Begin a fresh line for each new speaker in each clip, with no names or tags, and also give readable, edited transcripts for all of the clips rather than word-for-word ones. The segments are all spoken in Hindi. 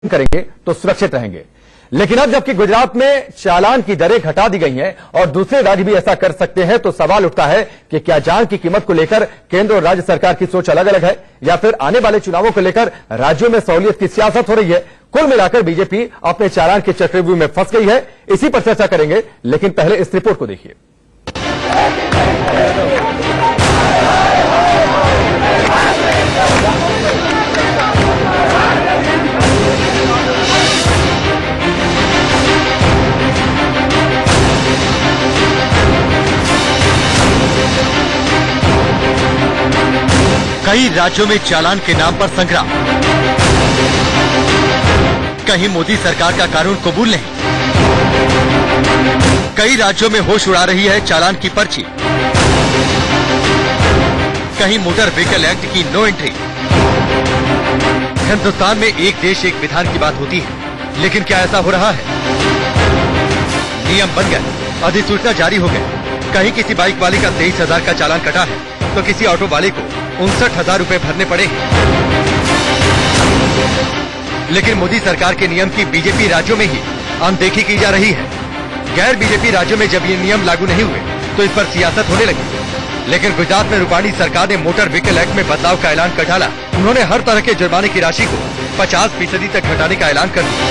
करेंगे तो सुरक्षित रहेंगे। लेकिन अब जबकि गुजरात में चालान की दरें घटा दी गई हैं और दूसरे राज्य भी ऐसा कर सकते हैं, तो सवाल उठता है कि क्या जान की कीमत को लेकर केंद्र और राज्य सरकार की सोच अलग अलग है, या फिर आने वाले चुनावों को लेकर राज्यों में सहूलियत की सियासत हो रही है। कुल मिलाकर बीजेपी अपने चालान के चक्रव्यूह में फंस गई है। इसी पर चर्चा करेंगे, लेकिन पहले इस रिपोर्ट को देखिए।
कई राज्यों में चालान के नाम पर संग्राम। कहीं मोदी सरकार का कानून कबूल नहीं, कई राज्यों में होश उड़ा रही है चालान की पर्ची, कहीं मोटर व्हीकल एक्ट की नो एंट्री। हिंदुस्तान में एक देश एक विधान की बात होती है, लेकिन क्या ऐसा हो रहा है? नियम बन गए, अधिसूचना जारी हो गई। कहीं किसी बाइक वाले का 23,000 का चालान कटा है, तो किसी ऑटो वाले को 59,000 रुपए भरने पड़े। लेकिन मोदी सरकार के नियम की बीजेपी राज्यों में ही अनदेखी की जा रही है। गैर बीजेपी राज्यों में जब ये नियम लागू नहीं हुए तो इस पर सियासत होने लगी। लेकिन गुजरात में रूपाणी सरकार ने मोटर व्हीकल एक्ट में बदलाव का ऐलान कर डाला। उन्होंने हर तरह के जुर्माने की राशि को 50% तक घटाने का ऐलान कर दिया।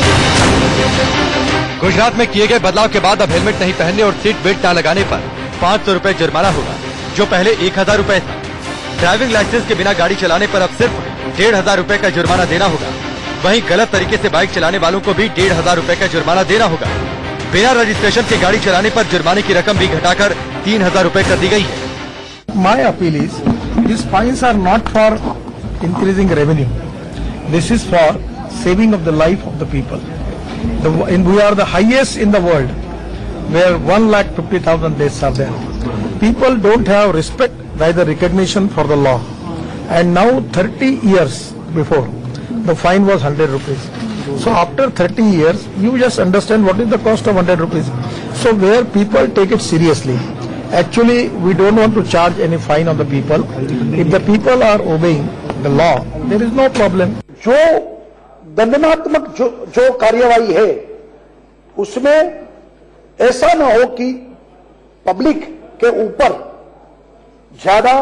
गुजरात में किए गए बदलाव के बाद अब हेलमेट नहीं पहनने और सीट बेल्ट न लगाने पर 500 रुपए जुर्माना होगा, जो पहले 1,000 रुपए था। ड्राइविंग लाइसेंस के बिना गाड़ी चलाने पर अब सिर्फ 1,500 रुपए का जुर्माना देना होगा। वहीं गलत तरीके से बाइक चलाने वालों को भी 1,500 रुपए का जुर्माना देना होगा। बिना रजिस्ट्रेशन के गाड़ी चलाने पर जुर्माने की रकम भी घटाकर 3,000 रुपए कर दी गई है।
My appeal is, these fines are not for increasing revenue. This is for saving of the life of the people. We are the highest in the world, where 1,50,000 deaths are there. People don't have respect, neither recognition for the law. And now 30 years before, the fine was 100 rupees. So after 30 years, you just understand what is the cost of 100 rupees. So where people take it seriously. Actually, we don't want to charge any fine on the people. If the people are obeying the law, there is no problem.
जो दंडनात्मक जो कार्यवाही है, उसमें ऐसा न हो कि पब्लिक के ऊपर ज्यादा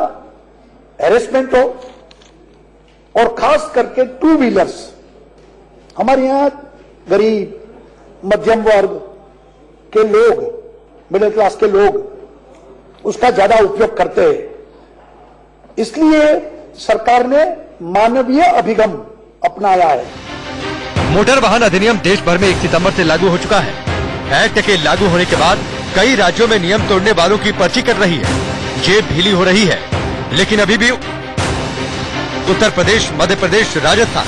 हैरेसमेंट हो, और खास करके टू व्हीलर्स, हमारे यहाँ गरीब मध्यम वर्ग के लोग, मिडिल क्लास के लोग उसका ज्यादा उपयोग करते हैं। इसलिए सरकार ने मानवीय अभिगम अपनाया है।
मोटर वाहन अधिनियम देश भर में 1 सितंबर से लागू हो चुका है। एक्ट के लागू होने के बाद कई राज्यों में नियम तोड़ने वालों की पर्ची कट रही है, जेब ढीली हो रही है। लेकिन अभी भी उत्तर प्रदेश, मध्य प्रदेश, राजस्थान,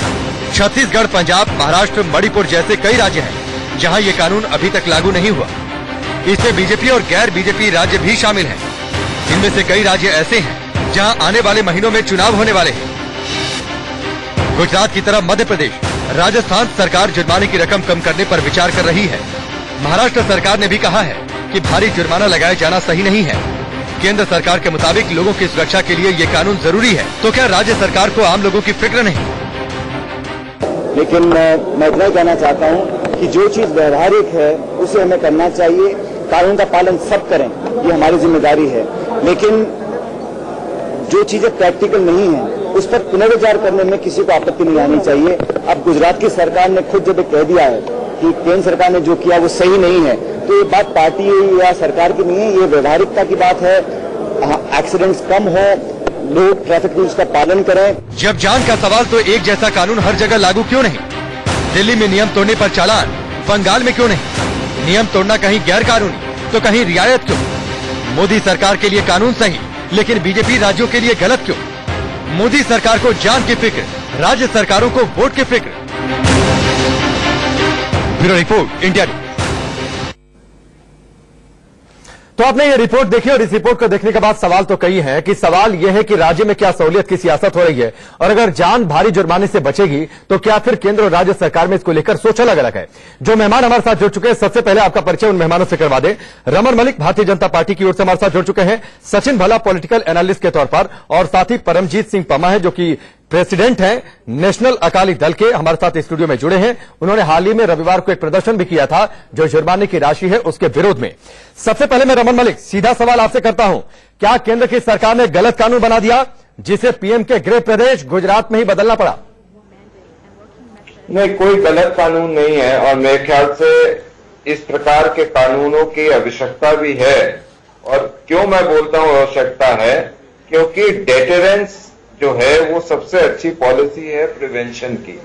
छत्तीसगढ़, पंजाब, महाराष्ट्र, मणिपुर जैसे कई राज्य हैं जहां ये कानून अभी तक लागू नहीं हुआ। इसमें बीजेपी और गैर बीजेपी राज्य भी शामिल हैं। इनमें से कई राज्य ऐसे हैं जहां आने वाले महीनों में चुनाव होने वाले हैं। गुजरात की तरह मध्य प्रदेश, राजस्थान सरकार जुर्माने की रकम कम करने पर विचार कर रही है। महाराष्ट्र सरकार ने भी कहा है कि भारी जुर्माना लगाया जाना सही नहीं है। केंद्र सरकार के मुताबिक लोगों की सुरक्षा के लिए ये कानून जरूरी है, तो क्या राज्य सरकार को आम लोगों की फिक्र नहीं?
लेकिन मैं इतना ही कहना चाहता हूं कि जो चीज व्यवहारिक है उसे हमें करना चाहिए। कानून का पालन सब करें, ये हमारी जिम्मेदारी है। लेकिन जो चीजें प्रैक्टिकल नहीं है उस पर पुनर्विचार करने में किसी को आपत्ति नहीं आनी चाहिए। अब गुजरात की सरकार ने खुद जब कह दिया है कि केंद्र सरकार ने जो किया वो सही नहीं है, तो ये बात पार्टी या सरकार की नहीं है, ये व्यवहारिकता की बात है। एक्सीडेंट्स कम हो, लोग ट्रैफिक रूल्स का पालन करें।
जब जान का सवाल, तो एक जैसा कानून हर जगह लागू क्यों नहीं? दिल्ली में नियम तोड़ने पर चालान, बंगाल में क्यों नहीं? नियम तोड़ना कहीं गैर कानूनी तो कहीं रियायत क्यों? मोदी सरकार के लिए कानून सही, लेकिन बीजेपी राज्यों के लिए गलत क्यों? मोदी सरकार को जान की फिक्र, राज्य सरकारों को वोट की फिक्र। Bureau report, India news.
तो आपने ये रिपोर्ट देखी, और इस रिपोर्ट को देखने के बाद सवाल तो कई है कि सवाल यह है कि राज्य में क्या सहूलियत की सियासत हो रही है, और अगर जान भारी जुर्माने से बचेगी तो क्या फिर केंद्र और राज्य सरकार में इसको लेकर सोच अलग अलग है। जो मेहमान हमारे साथ जुड़ चुके हैं, सबसे पहले आपका परिचय उन मेहमानों से करवा दें। रमन मलिक भारतीय जनता पार्टी की ओर से हमारे साथ जुड़ चुके हैं, सचिन भल्ला पॉलिटिकल एनालिस्ट के तौर पर, और साथ ही परमजीत सिंह पमा है जो कि प्रेसिडेंट हैं नेशनल अकाली दल के, हमारे साथ स्टूडियो में जुड़े हैं। उन्होंने हाल ही में रविवार को एक प्रदर्शन भी किया था जो जुर्माने की राशि है उसके विरोध में। सबसे पहले मैं रमन मलिक सीधा सवाल आपसे करता हूं, क्या केंद्र की सरकार ने गलत कानून बना दिया जिसे पीएम के गृह प्रदेश गुजरात में ही बदलना पड़ा?
नहीं, कोई गलत कानून नहीं है और मेरे ख्याल से इस प्रकार के कानूनों की आवश्यकता भी है। और क्यों मैं बोलता हूं आवश्यकता है, क्योंकि डेटरेंस जो है वो सबसे अच्छी पॉलिसी है प्रिवेंशन की।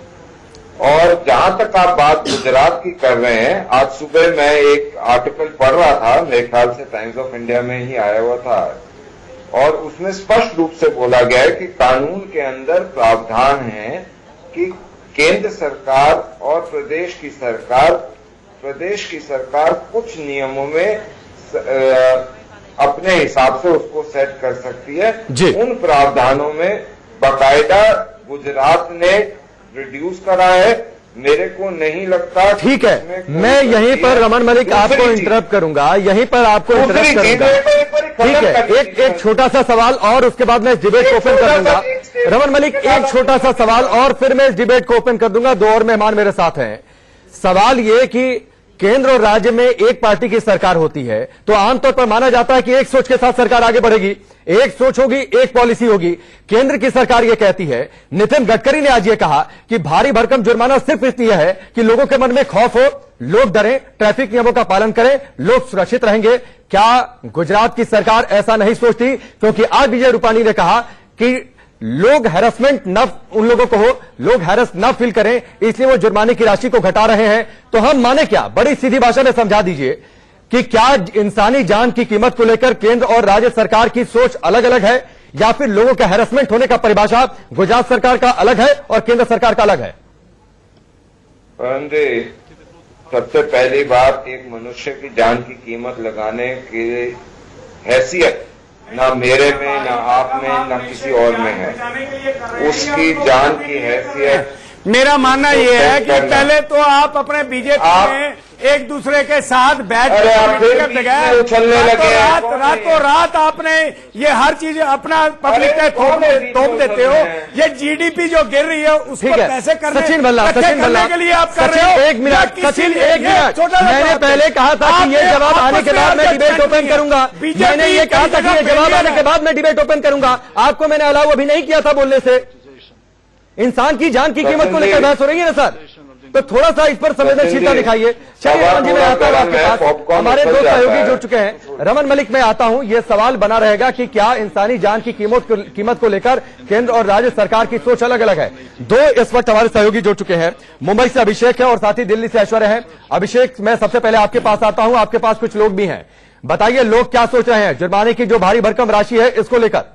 और जहां तक आप बात गुजरात की कर रहे हैं, आज सुबह मैं एक आर्टिकल पढ़ रहा था, मेरे ख्याल से टाइम्स ऑफ इंडिया में ही आया हुआ था, और उसमें स्पष्ट रूप से बोला गया है कि कानून के अंदर प्रावधान है कि केंद्र सरकार और प्रदेश की सरकार कुछ नियमों में अपने हिसाब से उसको सेट कर सकती है। उन प्रावधानों में बाकायदा गुजरात ने रिड्यूस करा है। मेरे को नहीं लगता।
ठीक है, मैं यहीं पर रमन मलिक आपको इंटरप्ट करूंगा, यहीं पर आपको इंटरप्ट करूंगा। ठीक है, एक छोटा सा सवाल और उसके बाद मैं इस डिबेट को ओपन कर दूंगा। रमन मलिक, एक छोटा सा सवाल और फिर मैं इस डिबेट को ओपन कर दूंगा। दो और मेहमान मेरे साथ हैं। सवाल ये कि केंद्र और राज्य में एक पार्टी की सरकार होती है तो आमतौर पर माना जाता है कि एक सोच के साथ सरकार आगे बढ़ेगी, एक सोच होगी, एक पॉलिसी होगी। केंद्र की सरकार यह कहती है, नितिन गडकरी ने आज यह कहा कि भारी भरकम जुर्माना सिर्फ इसलिए है कि लोगों के मन में खौफ हो, लोग डरें, ट्रैफिक नियमों का पालन करें, लोग सुरक्षित रहेंगे। क्या गुजरात की सरकार ऐसा नहीं सोचती? क्योंकि आज विजय रूपाणी ने कहा कि लोग हैरेसमेंट न, उन लोगों को हो, लोग हैरेस न फील करें, इसलिए वो जुर्माने की राशि को घटा रहे हैं। तो हम माने क्या? बड़ी सीधी भाषा में समझा दीजिए कि क्या इंसानी जान की कीमत को लेकर केंद्र और राज्य सरकार की सोच अलग अलग है, या फिर लोगों का हैरेसमेंट होने का परिभाषा गुजरात सरकार का अलग है और केंद्र सरकार का अलग है?
सबसे पहली बात, एक मनुष्य की जान की कीमत लगाने की हैसियत ना मेरे में, ना आप में, ना किसी और में है। उसकी जान की हैसियत।
मेरा मानना यह है कि पहले तो आप अपने बीजेपी में एक दूसरे के साथ बैठ कर
उछलने लगे,
रातों रात आपने ये हर चीज अपना पब्लिक पे थोप देते हो। ये जीडीपी जो गिर रही है उसको पैसे करने के लिए आप कर रहे हो।
एक मिनट सचिन, एक मिनट। मैंने पहले कहा था कि ये जवाब आने के बाद मैं डिबेट ओपन करूंगा। मैंने ये कहा था कि ये जवाब आने के बाद मैं डिबेट ओपन करूंगा। आपको मैंने अलाउ अभी नहीं किया था बोलने से। इंसान की जान की कीमत को लेकर बहस हो रही है ना सर, तो थोड़ा सा इस पर संवेदनशीलता दिखाइए। चलिए रमन जी, मैं आता हूं आपके पास। हमारे दो सहयोगी जुड़ चुके हैं। रमन मलिक, मैं आता हूं। यह सवाल बना रहेगा कि क्या इंसानी जान की कीमत को लेकर केंद्र और राज्य सरकार की सोच अलग अलग है। दो इस वक्त हमारे सहयोगी जुड़ चुके हैं। मुंबई से अभिषेक है और साथ ही दिल्ली से ऐश्वर्या है। अभिषेक, मैं सबसे पहले आपके पास आता हूं। आपके पास कुछ लोग भी हैं, बताइए लोग क्या सोच रहे हैं जुर्माने की जो भारी भरकम राशि है इसको लेकर?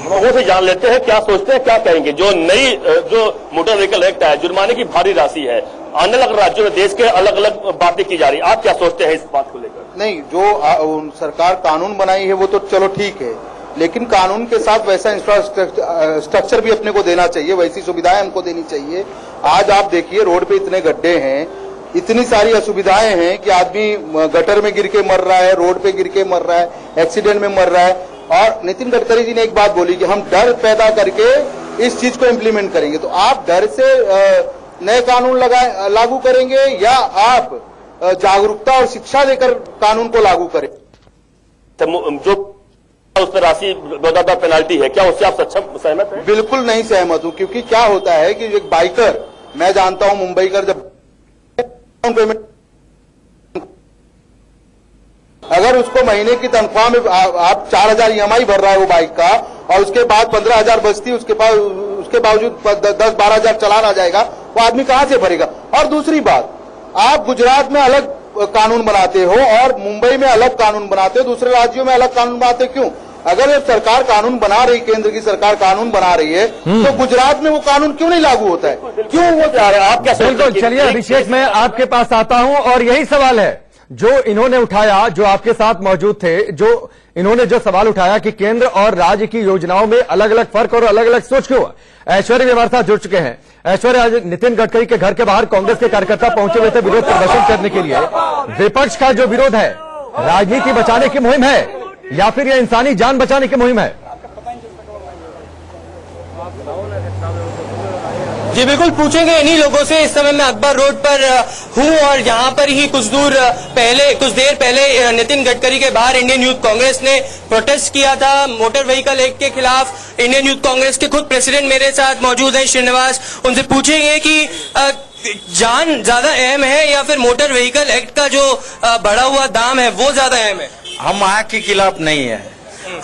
लोगों से जान लेते हैं क्या सोचते हैं, क्या कहेंगे। जो मोटर व्हीकल एक्ट है, जुर्माने की भारी राशि है, अलग अलग राज्यों में देश के अलग अलग बातें की जा रही है। आप क्या सोचते हैं इस बात को लेकर?
नहीं, जो सरकार कानून बनाई है वो तो चलो ठीक है, लेकिन कानून के साथ वैसा इंफ्रास्ट्रक्चर भी अपने को देना चाहिए, वैसी सुविधाएं हमको देनी चाहिए। आज आप देखिए रोड पे इतने गड्ढे हैं, इतनी सारी असुविधाएं हैं कि आदमी गटर में गिर के मर रहा है, रोड पे गिर के मर रहा है, एक्सीडेंट में मर रहा है। और नितिन गडकरी जी ने एक बात बोली कि हम डर पैदा करके इस चीज को इम्प्लीमेंट करेंगे। तो आप डर से नए कानून लागू करेंगे या आप जागरूकता और शिक्षा देकर कानून को लागू करें?
जो उस पर राशि ज्यादा पेनाल्टी है, क्या उससे आप सहमत हैं?
बिल्कुल नहीं सहमत हूं, क्योंकि क्या होता है कि एक बाइकर, मैं जानता हूं मुंबई कर, जब पेमेंट अगर उसको महीने की तनख्वाह में आप 4000 EMI भर रहा है वो बाइक का, और उसके बाद 15,000 बचती, उसके बावजूद 10-12 हजार चालान आ जाएगा, वो आदमी कहां से भरेगा? और दूसरी बात, आप गुजरात में अलग कानून बनाते हो और मुंबई में अलग कानून बनाते हो, दूसरे राज्यों में अलग कानून बनाते हो, क्यों? अगर सरकार कानून बना रही, केंद्र की सरकार कानून बना रही है, तो गुजरात में वो कानून क्यों नहीं लागू होता है? क्यों वो जा रहा है? आप क्या?
बिल्कुल, चलिए अभिषेक, मैं आपके पास आता हूं और यही सवाल है जो इन्होंने उठाया, जो आपके साथ मौजूद थे, जो इन्होंने जो सवाल उठाया कि केंद्र और राज्य की योजनाओं में अलग अलग फर्क और अलग अलग सोच क्यों? ऐश्वर्या भी हमारे साथ जुड़ चुके हैं। ऐश्वर्या, आज नितिन गडकरी के घर के बाहर कांग्रेस के कार्यकर्ता पहुंचे हुए थे विरोध प्रदर्शन करने के लिए। विपक्ष का जो विरोध है, राजनीति बचाने की मुहिम है या फिर यह इंसानी जान बचाने की मुहिम है?
जी बिल्कुल, पूछेंगे इन्हीं लोगों से। इस समय मैं अकबर रोड पर हूं और यहाँ पर ही कुछ देर पहले नितिन गडकरी के बाहर इंडियन यूथ कांग्रेस ने प्रोटेस्ट किया था मोटर व्हीकल एक्ट के खिलाफ। इंडियन यूथ कांग्रेस के खुद प्रेसिडेंट मेरे साथ मौजूद हैं, श्रीनिवास। उनसे पूछेंगे कि जान ज्यादा अहम है या फिर मोटर व्हीकल एक्ट का जो बढ़ा हुआ दाम है वो ज्यादा अहम है।
हम आग के खिलाफ नहीं है,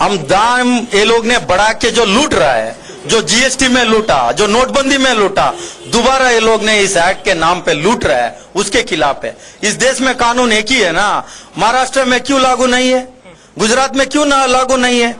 हम दाम ये लोग ने बढ़ा के जो लूट रहा है, जो जीएसटी में लूटा, जो नोटबंदी में लूटा, दोबारा ये लोग ने इस एक्ट के नाम पे लूट रहा है, उसके खिलाफ है। इस देश में कानून एक ही है ना, महाराष्ट्र में क्यों लागू नहीं है, गुजरात में क्यों ना लागू नहीं है।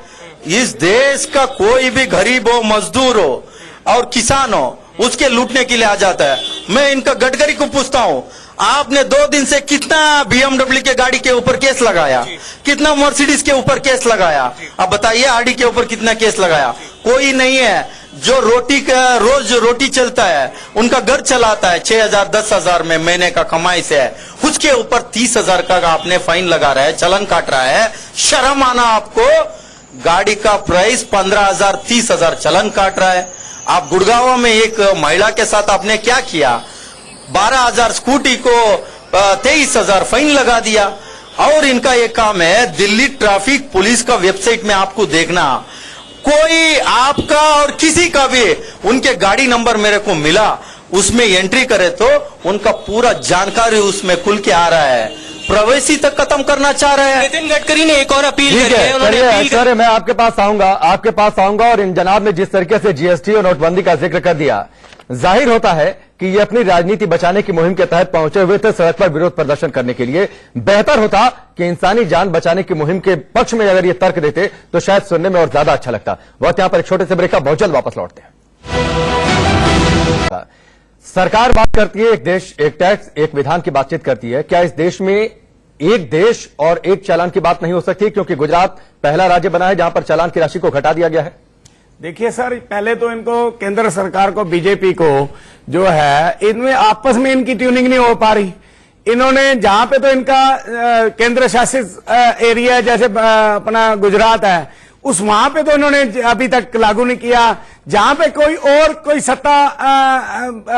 इस देश का कोई भी गरीब हो, मजदूर हो और किसान हो, उसके लूटने के लिए आ जाता है। मैं इनका गडकरी को पूछता हूं, आपने 2 दिन से कितना BMW के गाड़ी के ऊपर केस लगाया, कितना मर्सिडीज के ऊपर केस लगाया, अब बताइए आरडी के ऊपर कितना केस लगाया। कोई नहीं है जो रोज रोटी चलता है, उनका घर चलाता है 6,000 10,000 में महीने का कमाई से है, उसके ऊपर 30,000 का आपने फाइन लगा रहा है, चलन काट रहा है। शर्म आना आपको। गाड़ी का प्राइस 15,000 30,000 चलन काट रहा है। आप गुड़गांव में एक महिला के साथ आपने क्या किया, 12,000 स्कूटी को 23,000 फाइन लगा दिया। और इनका एक काम है, दिल्ली ट्रैफिक पुलिस का वेबसाइट में आपको देखना, कोई आपका और किसी का भी उनके गाड़ी नंबर मेरे को मिला, उसमें एंट्री करे तो उनका पूरा जानकारी उसमें खुल के आ रहा है। प्रवासी तक खत्म करना चाह रहे हैं।
नितिन गडकरी ने एक और अपील
ठीक है, सर मैं आपके पास आऊंगा और इन जनाब ने जिस तरीके से जीएसटी और नोटबंदी का जिक्र कर दिया, जाहिर होता है कि ये अपनी राजनीति बचाने की मुहिम के तहत पहुंचे हुए थे सड़क पर विरोध प्रदर्शन करने के लिए। बेहतर होता कि इंसानी जान बचाने की मुहिम के पक्ष में अगर ये तर्क देते तो शायद सुनने में और ज्यादा अच्छा लगता। वक्त यहां पर एक छोटे से ब्रेक का, बहुत जल्द वापस लौटते हैं। सरकार बात करती है एक देश एक टैक्स एक विधान की बातचीत करती है। क्या इस देश में एक देश और एक चालान की बात नहीं हो सकती, क्योंकि गुजरात पहला राज्य बना है जहां पर चालान की राशि को घटा दिया गया है।
देखिए सर, पहले तो इनको केंद्र सरकार को, बीजेपी को जो है, इनमें आपस में इनकी ट्यूनिंग नहीं हो पा रही। इन्होंने जहां पे तो इनका केंद्र शासित एरिया जैसे अपना गुजरात है, उस वहां पे तो इन्होंने अभी तक लागू नहीं किया। जहां पे कोई सत्ता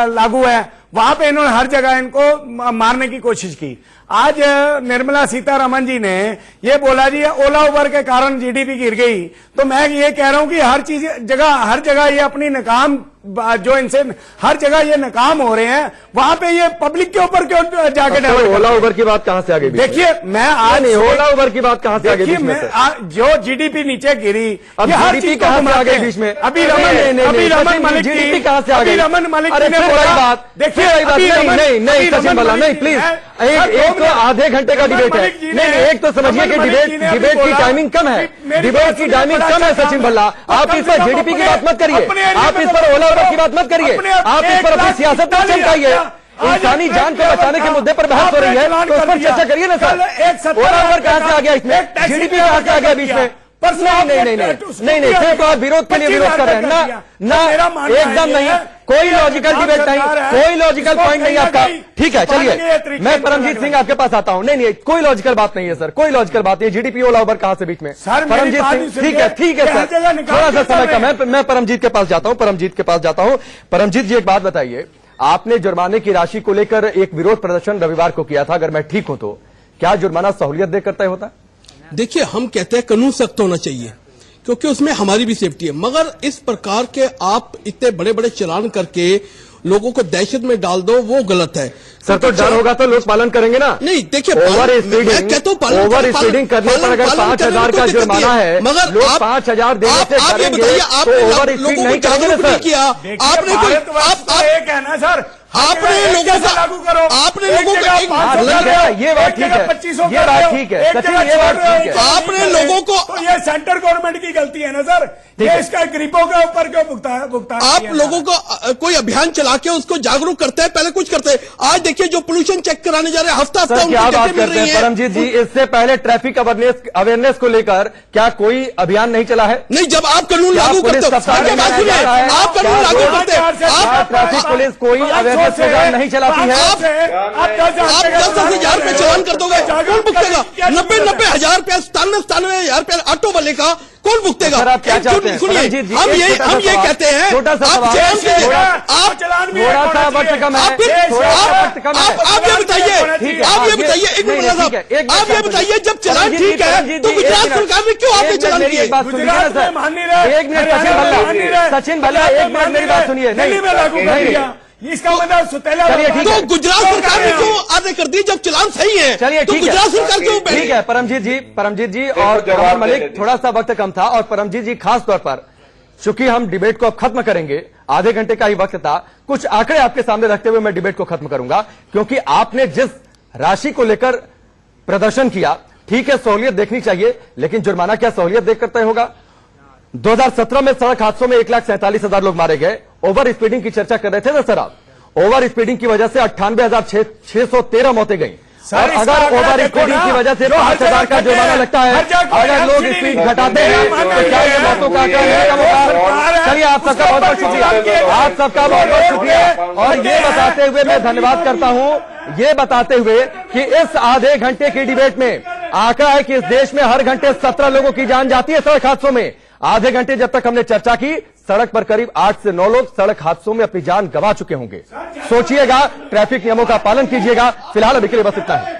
लागू है वहां पे इन्होंने हर जगह इनको मारने की कोशिश की। आज निर्मला सीतारमण जी ने ये बोला जी ओला उबर के कारण जीडीपी गिर गई, तो मैं ये कह रहा हूं कि हर जगह ये अपनी नाकाम, जो इनसे हर जगह ये नाकाम हो रहे हैं, वहां पे ये पब्लिक के ऊपर क्यों जाके
तो ओला उबर की बात कहां से आ गई?
देखिए मैं आज
नहीं, ओला उबर की बात कहां से आ गई?
जो जीडीपी नीचे गिरी,
अब जीडीपी कहां से आ गई बीच में?
अभी रमन मलिक
जीडीपी कहां से आ गई?
रमन मलिक
ने बोला, देखिए नहीं सचिन भल्ला नहीं, प्लीज एक तो आधे घंटे का डिबेट है। नहीं, एक तो समझिए कि डिबेट की टाइमिंग कम है, डिबेट की टाइमिंग कम है। सचिन भल्ला, आप इस पर जीडीपी की बात मत करिए, आप इस पर ओला उबर की बात मत करिए, आप इस पर अपनी सियासत मत चमकाइए। इंसानी जान को बचाने के मुद्दे पर बहस हो रही है तो उस पर चर्चा करिए ना सर। ओला उबर कहां से आ गया इसमें? जीडीपी कहां से आ गया बीच में? नहीं, सिर्फ आप विरोध के लिए विरोध कर रहे हैं ना, एकदम नहीं। कोई लॉजिकल डिबेट नहीं, कोई लॉजिकल पॉइंट नहीं आपका। ठीक है, चलिए मैं परमजीत सिंह आपके पास आता हूं। नहीं, कोई लॉजिकल बात नहीं है सर, कोई लॉजिकल बात नहीं है। जीडीपी ओला उबर कहां से बीच में? परमजीत सिंह, ठीक है सर, थोड़ा सा समय कम है, मैं परमजीत के पास जाता हूं। परमजीत जी, एक बात बताइए, आपने जुर्माने की राशि को लेकर एक विरोध प्रदर्शन रविवार को किया था, अगर मैं ठीक हूं तो क्या जुर्माना सहूलियत देकर तय होता?
देखिए, हम कहते हैं कानून सख्त होना चाहिए क्योंकि उसमें हमारी भी सेफ्टी है, मगर इस प्रकार के आप इतने बड़े बड़े चालान करके लोगों को दहशत में डाल दो, वो गलत है
सर। तो डर होगा तो लोग पालन करेंगे ना?
नहीं, देखिए
ओवर स्पीडिंग करने पर अगर 5,000 का जुर्माना है, मगर लोग 5,000 देने से डरेंगे तो ओवर स्पीड नहीं करेंगे ना सर।
आपने
एक है ना सर,
आपने लोगों को लागू करो, आपने लोगों को
ये बात ठीक है, ये बात ठीक है सचिन, ये बात ठीक है।
आपने लोगों को,
तो ये सेंटर गवर्नमेंट की गलती है ना सर, ये इसका गरीबों के ऊपर क्यों भुगतान?
आप लोगों को कोई अभियान चला के उसको जागरूक करते हैं, पहले कुछ करते हैं। आज देखिए जो पोल्यूशन चेक कराने जा रहे हैं, हफ्ता
क्या बात करते हैं परमजीत जी, इससे पहले ट्रैफिक अवेयरनेस को लेकर क्या कोई अभियान नहीं चला है?
नहीं, जब आप कानून लागू करते हो, आप कानून लागू करते हैं,
ट्रैफिक पुलिस कोई अवेयरनेस प्रोग्राम नहीं चलाती है।
आप 10,000 रुपए चालान कर दोगे, कौन भुगतेगा? 90,000 रुपया, 97,000 रुपया ऑटो वाले का कौन भुगतेगा?
सर आप क्या चाहते हैं?
सुनिए, हम ये कहते हैं, आप
आदमी
थोड़ा सा वक्त कम है, थोड़ा सा वक्त कम है।
आप ये बताइए,
ठीक है,
आप ये
आप
बताइए, एक मिनट साहब, आप ये बताइए, जब चलान ठीक है तो गुजरात सरकार ने क्यों आपने चलान किए?
एक बात सुनिए ना
गुजरात में मान नहीं रहे,
सर, एक मिनट
हरियाणा में मान नहीं रहे,
सचिन भल्ला, एक मिनट मेरी बात सुनिए।
दिल्ली में लागू कर दिया, इसका मतलब सुतेला
चलिए, ठीक है।
तो गुजरात सरकार ने क्यों आधे कर दी जब चलान सही है?
चलिए
तो
ठीक है,
गुजरात सरकार क्यों बैठी?
ठीक है। परमजीत जी और
जवाब
कमल
दे
मलिक,
दीजिए।
थोड़ा सा वक्त कम था और परमजीत जी खास तौर पर, चूंकि हम डिबेट को अब खत्म करेंगे, आधे घंटे का ही वक्त था, कुछ आंकड़े आपके सामने रखते हुए मैं डिबेट को खत्म करूंगा, क्योंकि आपने जिस राशि को लेकर प्रदर्शन किया, ठीक है सहूलियत देखनी चाहिए, लेकिन जुर्माना क्या सहूलियत देखकर तय होगा? 2017 में सड़क हादसों में 1,47,000 लोग मारे गए। ओवर स्पीडिंग की चर्चा कर रहे थे ना सर आप, ओवर स्पीडिंग की वजह से 98,613 मौतें गई। और अगर ओवर स्पीडिंग की वजह से 5,000 का जुर्माना लगता है, अगर लोग स्पीड घटाते हैं तो क्या ये मौतों का आंकड़ा नहीं कम होगा? चलिए, आप सबका बहुत बहुत शुक्रिया, आप सबका बहुत बहुत शुक्रिया। और ये बताते हुए मैं धन्यवाद करता हूं, ये बताते हुए कि इस आधे घंटे की डिबेट में आंकड़ा है कि इस देश में हर घंटे 17 लोगों की जान जाती है सड़क हादसों में। आधे घंटे जब तक हमने चर्चा की, सड़क पर करीब 8 से 9 लोग सड़क हादसों में अपनी जान गंवा चुके होंगे। सोचिएगा, ट्रैफिक नियमों का पालन कीजिएगा। फिलहाल अभी के लिए बस इतना है।